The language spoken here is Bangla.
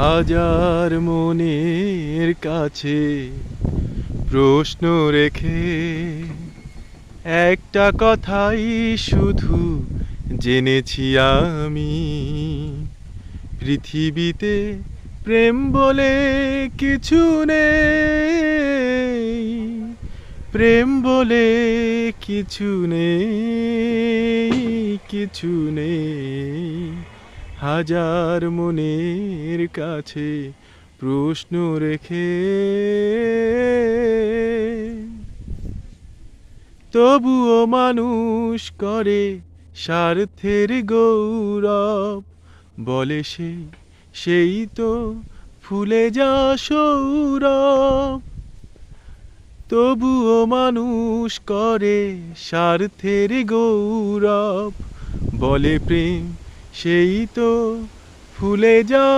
হাজার মনের কাছে প্রশ্ন রেখে একটা কথাই শুধু জেনেছি আমি, পৃথিবীতে প্রেম বলে কিছু নেই, প্রেম বলে কিছু নেই, কিছু নেই। হাজার মনের কাছে প্রশ্ন রেখে তবুও মানুষ করে স্বার্থের গৌরব, বলে সেই তো ফুলে যা সৌরভ। তবুও মানুষ করে স্বার্থের গৌরব, বলে প্রেম সেই তো ফুলে যা